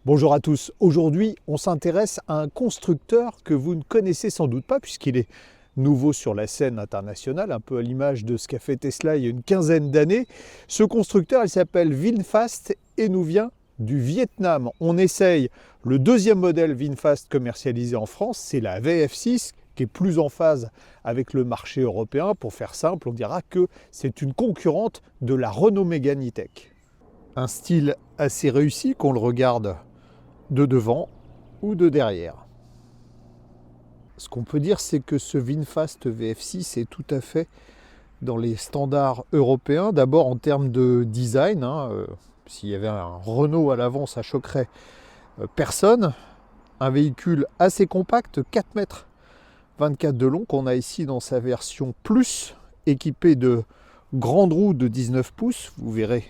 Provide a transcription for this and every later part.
Bonjour à tous. Aujourd'hui, on s'intéresse à un constructeur que vous ne connaissez sans doute pas puisqu'il est nouveau sur la scène internationale, un peu à l'image de ce qu'a fait Tesla il y a une quinzaine d'années. Ce constructeur, il s'appelle VinFast et nous vient du Vietnam. On essaye le deuxième modèle VinFast commercialisé en France, c'est la VF6 qui est plus en phase avec le marché européen. Pour faire simple, on dira que c'est une concurrente de la Renault Mégane E-Tech. Un style assez réussi qu'on le regarde de devant ou de derrière. Ce qu'on peut dire, c'est que ce VinFast VF6 est tout à fait dans les standards européens. D'abord en termes de design, s'il y avait un Renault à l'avant, ça choquerait personne. Un véhicule assez compact, 4 mètres 24 de long, qu'on a ici dans sa version Plus, équipé de grandes roues de 19 pouces. Vous verrez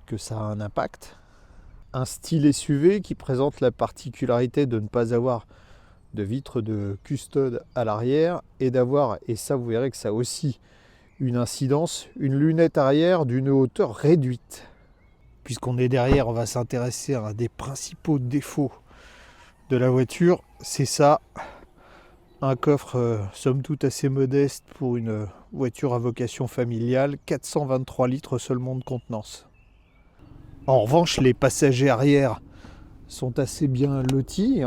que ça a un impact. Un style SUV qui présente la particularité de ne pas avoir de vitre de custode à l'arrière et d'avoir, et ça vous verrez que ça a aussi une incidence, une lunette arrière d'une hauteur réduite. Puisqu'on est derrière, on va s'intéresser à un des principaux défauts de la voiture, c'est ça, un coffre somme toute assez modeste pour une voiture à vocation familiale, 423 litres seulement de contenance. En revanche, les passagers arrière sont assez bien lotis.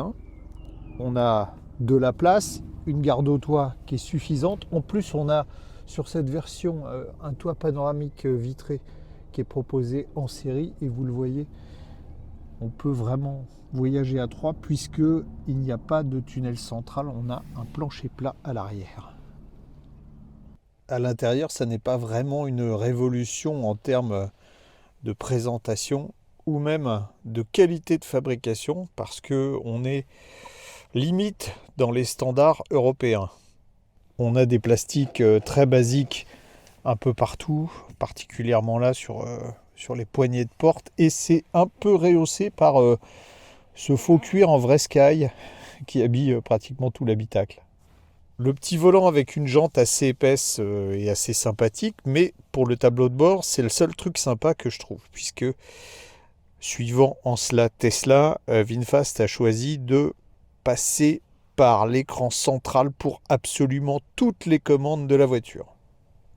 On a de la place, une garde au toit qui est suffisante. En plus, on a sur cette version un toit panoramique vitré qui est proposé en série. Et vous le voyez, on peut vraiment voyager à 3 puisqu'il n'y a pas de tunnel central. On a un plancher plat à l'arrière. À l'intérieur, ça n'est pas vraiment une révolution en termes de présentation ou même de qualité de fabrication parce qu'on est limite dans les standards européens. On a des plastiques très basiques un peu partout, particulièrement là sur les poignées de porte, et c'est un peu rehaussé par ce faux cuir en vrai sky qui habille pratiquement tout l'habitacle. Le petit volant avec une jante assez épaisse et assez sympathique, mais pour le tableau de bord, c'est le seul truc sympa que je trouve, puisque suivant en cela Tesla, VinFast a choisi de passer par l'écran central pour absolument toutes les commandes de la voiture.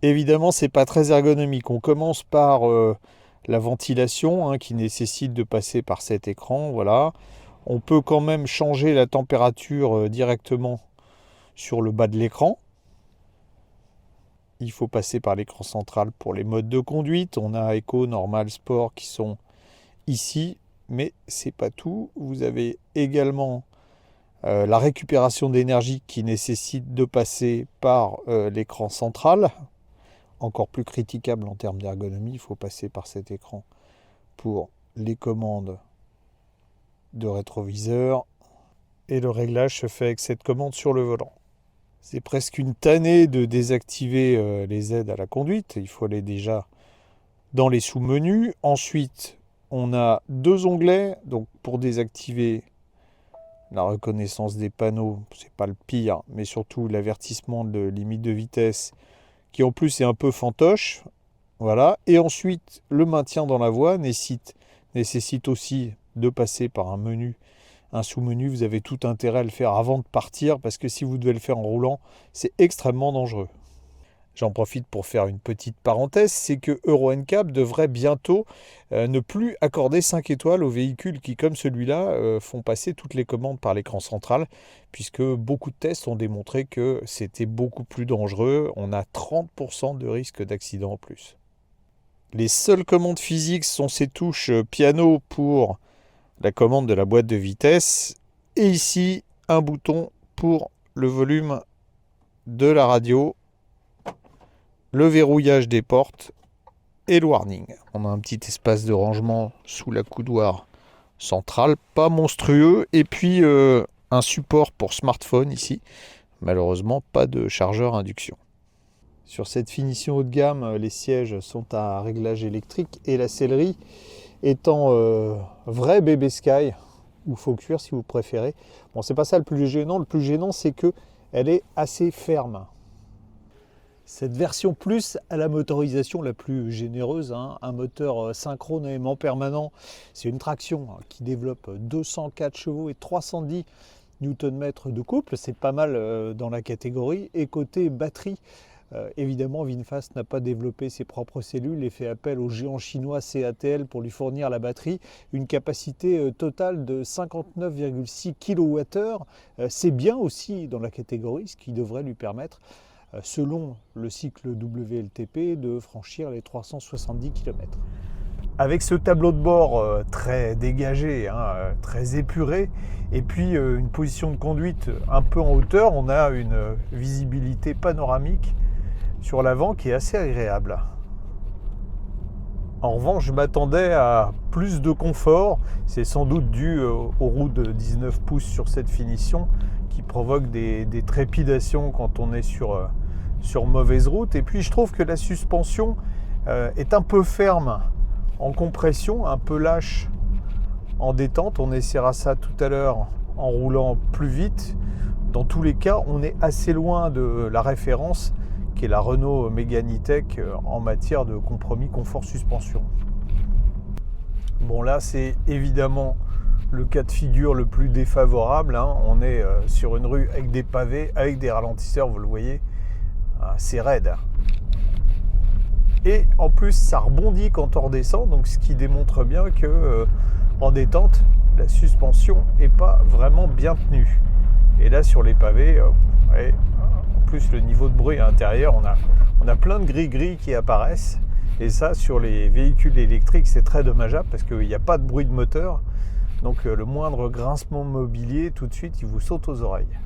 Évidemment, c'est pas très ergonomique. On commence par la ventilation qui nécessite de passer par cet écran. Voilà. On peut quand même changer la température directement sur le bas de l'écran. Il faut passer par l'écran central pour les modes de conduite. On a Eco, Normal, Sport qui sont ici, mais c'est pas tout. Vous avez également la récupération d'énergie qui nécessite de passer par l'écran central. Encore plus critiquable en termes d'ergonomie, il faut passer par cet écran pour les commandes de rétroviseur. Et le réglage se fait avec cette commande sur le volant. C'est presque une tannée de désactiver les aides à la conduite. Il faut aller déjà dans les sous-menus. Ensuite, on a 2 onglets. Donc pour désactiver la reconnaissance des panneaux, c'est pas le pire, mais surtout l'avertissement de limite de vitesse, qui en plus est un peu fantoche. Voilà. Et ensuite, le maintien dans la voie nécessite aussi de passer par un menu. Un sous-menu, vous avez tout intérêt à le faire avant de partir parce que si vous devez le faire en roulant, c'est extrêmement dangereux. J'en profite pour faire une petite parenthèse, c'est que Euro NCAP devrait bientôt ne plus accorder 5 étoiles aux véhicules qui, comme celui-là, font passer toutes les commandes par l'écran central, puisque beaucoup de tests ont démontré que c'était beaucoup plus dangereux. On a 30% de risque d'accident en plus. Les seules commandes physiques sont ces touches piano pour la commande de la boîte de vitesse, et ici un bouton pour le volume de la radio, le verrouillage des portes et le warning. On a un petit espace de rangement sous la coudoir centrale, pas monstrueux, et puis un support pour smartphone ici. Malheureusement, pas de chargeur induction. Sur cette finition haut de gamme, les sièges sont à réglage électrique et la sellerie étant vrai bébé Sky ou faux cuir si vous préférez. Bon, c'est pas ça le plus gênant. Le plus gênant, c'est que elle est assez ferme. Cette version Plus a la motorisation la plus généreuse, hein, un moteur synchrone à aimant permanent. C'est une traction qui développe 204 chevaux et 310 Nm de couple. C'est pas mal dans la catégorie. Et côté batterie, évidemment, VinFast n'a pas développé ses propres cellules et fait appel au géant chinois CATL pour lui fournir la batterie. Une capacité totale de 59,6 kWh. C'est bien aussi dans la catégorie, ce qui devrait lui permettre, selon le cycle WLTP, de franchir les 370 km. Avec ce tableau de bord très dégagé, hein, très épuré, et puis une position de conduite un peu en hauteur, on a une visibilité panoramique sur l'avant qui est assez agréable. En revanche, je m'attendais à plus de confort. C'est sans doute dû aux roues de 19 pouces sur cette finition qui provoquent des trépidations quand on est sur mauvaise route. Et puis je trouve que la suspension est un peu ferme en compression, un peu lâche en détente. On essaiera ça tout à l'heure en roulant plus vite. Dans tous les cas, on est assez loin de la référence qui est la Renault Mégane E-Tech en matière de compromis confort-suspension. Bon, là, c'est évidemment le cas de figure le plus défavorable, hein. On est sur une rue avec des pavés, avec des ralentisseurs, vous le voyez, c'est raide. Et en plus, ça rebondit quand on redescend, donc ce qui démontre bien que en détente, la suspension n'est pas vraiment bien tenue. Et là, sur les pavés, ouais, en plus le niveau de bruit à l'intérieur, on a plein de gris-gris qui apparaissent. Et ça, sur les véhicules électriques, c'est très dommageable parce qu'il n'y a pas de bruit de moteur. Donc le moindre grincement mobilier, tout de suite, il vous saute aux oreilles.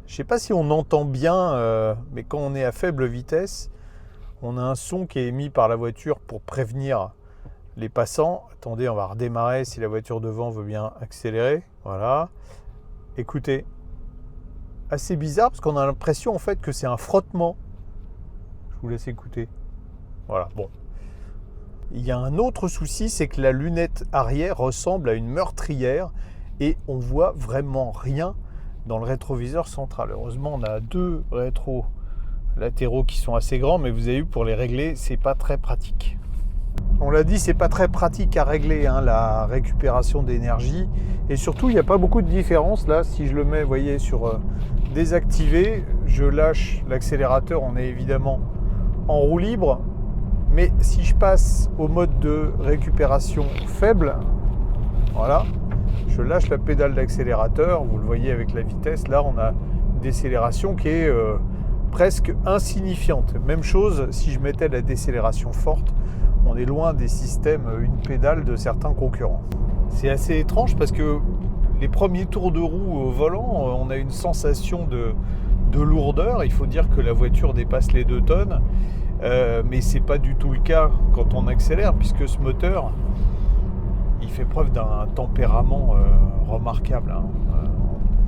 Je ne sais pas si on entend bien, mais quand on est à faible vitesse, on a un son qui est émis par la voiture pour prévenir les passants. Attendez, on va redémarrer si la voiture devant veut bien accélérer. Voilà. Écoutez, assez bizarre parce qu'on a l'impression en fait que c'est un frottement. Je vous laisse écouter. Voilà, bon. Il y a un autre souci, c'est que la lunette arrière ressemble à une meurtrière et on voit vraiment rien dans le rétroviseur central. Heureusement, on a deux rétros latéraux qui sont assez grands, mais vous avez vu, pour les régler, c'est pas très pratique. On l'a dit, c'est pas très pratique à régler, hein, la récupération d'énergie. Et surtout, il n'y a pas beaucoup de différence. Là, si je le mets, vous voyez, sur désactiver, je lâche l'accélérateur, on est évidemment en roue libre. Mais si je passe au mode de récupération faible, voilà, je lâche la pédale d'accélérateur, vous le voyez avec la vitesse, là on a une décélération qui est presque insignifiante. Même chose si je mettais la décélération forte, on est loin des systèmes une pédale de certains concurrents. C'est assez étrange parce que les premiers tours de roue au volant, on a une sensation de lourdeur. Il faut dire que la voiture dépasse les 2 tonnes. Mais c'est pas du tout le cas quand on accélère, puisque ce moteur il fait preuve d'un tempérament remarquable, hein.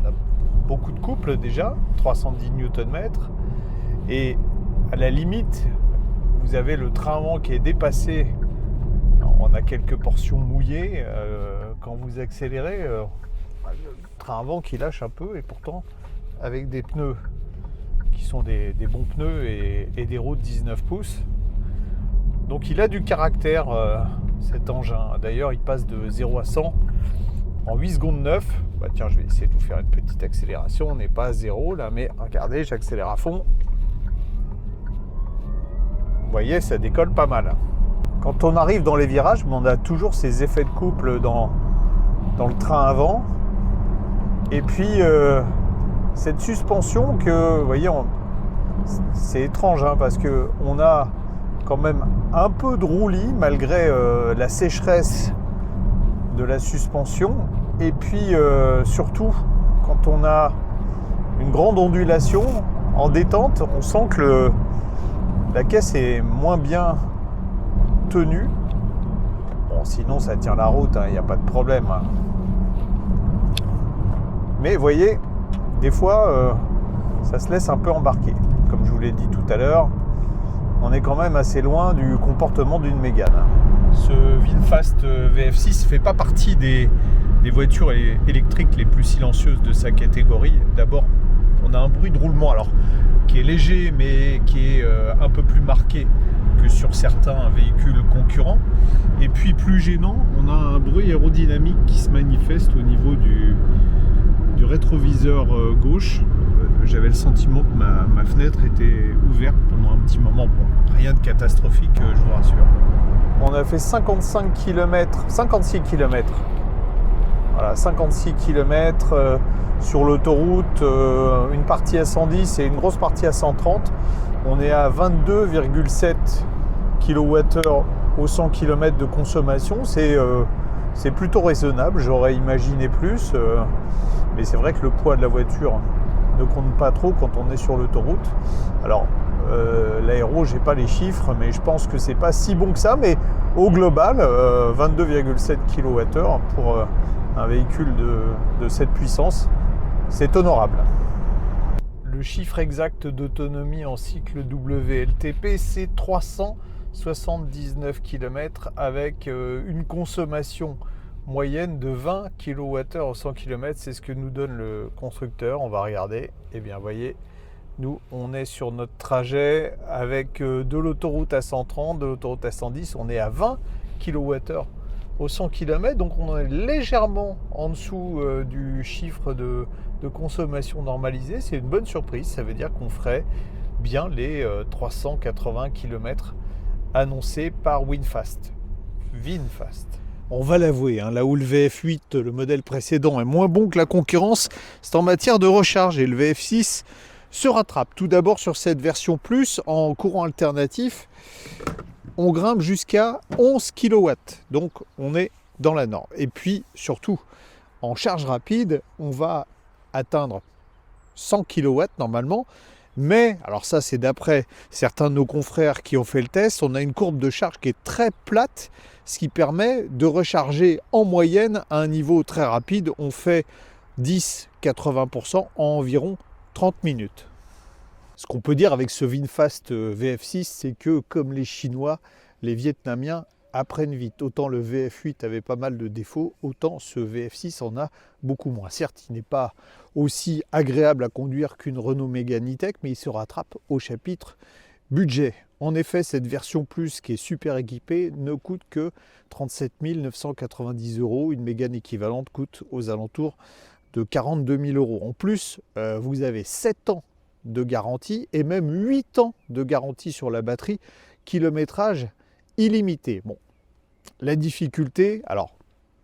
On a beaucoup de couple déjà, 310 Nm, et à la limite vous avez le train avant qui est dépassé. On a quelques portions mouillées quand vous accélérez, le train avant qui lâche un peu, et pourtant avec des pneus qui sont des bons pneus et des roues de 19 pouces. Donc il a du caractère, cet engin. D'ailleurs, il passe de 0 à 100 en 8 secondes 9. Bah tiens, je vais essayer de vous faire une petite accélération. On n'est pas à 0 là, mais regardez, j'accélère à fond. Vous voyez, ça décolle pas mal. Quand on arrive dans les virages, on a toujours ces effets de couple dans le train avant. Et puis cette suspension que, vous voyez, c'est étrange, hein, parce qu'on a quand même un peu de roulis malgré la sécheresse de la suspension. Et puis surtout, quand on a une grande ondulation en détente, on sent que la caisse est moins bien tenue. Bon, sinon ça tient la route, il n'y a pas de problème, hein. Mais vous voyez, des fois, ça se laisse un peu embarquer. Comme je vous l'ai dit tout à l'heure, on est quand même assez loin du comportement d'une Mégane. Ce VinFast VF6 ne fait pas partie des voitures électriques les plus silencieuses de sa catégorie. D'abord, on a un bruit de roulement. Alors, qui est léger mais qui est un peu plus marqué que sur certains véhicules concurrents. Et puis plus gênant, on a un bruit aérodynamique qui se manifeste au niveau du rétroviseur gauche. J'avais le sentiment que ma fenêtre était ouverte pendant un petit moment. Bon, rien de catastrophique, je vous rassure. On a fait 56 km. Voilà, 56 km sur l'autoroute, une partie à 110 et une grosse partie à 130. On est à 22,7 kWh au 100 km de consommation. C'est plutôt raisonnable, j'aurais imaginé plus. Mais c'est vrai que le poids de la voiture ne compte pas trop quand on est sur l'autoroute. Alors, l'aéro, j'ai pas les chiffres, mais je pense que c'est pas si bon que ça. Mais au global, 22,7 kWh pour un véhicule de cette puissance, c'est honorable. Le chiffre exact d'autonomie en cycle WLTP, c'est 379 km avec une consommation moyenne de 20 kWh au 100 km. C'est ce que nous donne le constructeur. On va regarder. Eh bien, vous voyez, nous, on est sur notre trajet avec de l'autoroute à 130, de l'autoroute à 110. On est à 20 kWh au 100 km. Donc, on est légèrement en dessous du chiffre de consommation normalisée. C'est une bonne surprise. Ça veut dire qu'on ferait bien les 380 km annoncés par VinFast. On va l'avouer, là où le VF8, le modèle précédent, est moins bon que la concurrence, c'est en matière de recharge, et le VF6 se rattrape. Tout d'abord sur cette version Plus, en courant alternatif, on grimpe jusqu'à 11 kW, donc on est dans la norme. Et puis surtout, en charge rapide, on va atteindre 100 kW normalement, mais, alors ça c'est d'après certains de nos confrères qui ont fait le test, on a une courbe de charge qui est très plate, ce qui permet de recharger en moyenne à un niveau très rapide. On fait 10-80% en environ 30 minutes. Ce qu'on peut dire avec ce VinFast VF6, c'est que comme les Chinois, les Vietnamiens apprennent vite. Autant le VF8 avait pas mal de défauts, autant ce VF6 en a beaucoup moins. Certes, il n'est pas aussi agréable à conduire qu'une Renault Mégane E-Tech, mais il se rattrape au chapitre budget. En effet, cette version Plus qui est super équipée ne coûte que 37 990 €. Une Mégane équivalente coûte aux alentours de 42 000 €. En plus, vous avez 7 ans de garantie et même 8 ans de garantie sur la batterie, kilométrage illimité. Bon, la difficulté, alors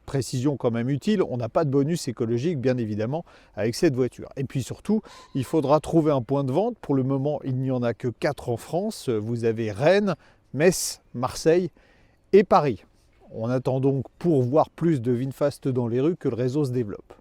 précision quand même utile, on n'a pas de bonus écologique bien évidemment avec cette voiture. Et puis surtout, il faudra trouver un point de vente. Pour le moment, il n'y en a que 4 en France. Vous avez Rennes, Metz, Marseille et Paris. On attend donc pour voir plus de VinFast dans les rues que le réseau se développe.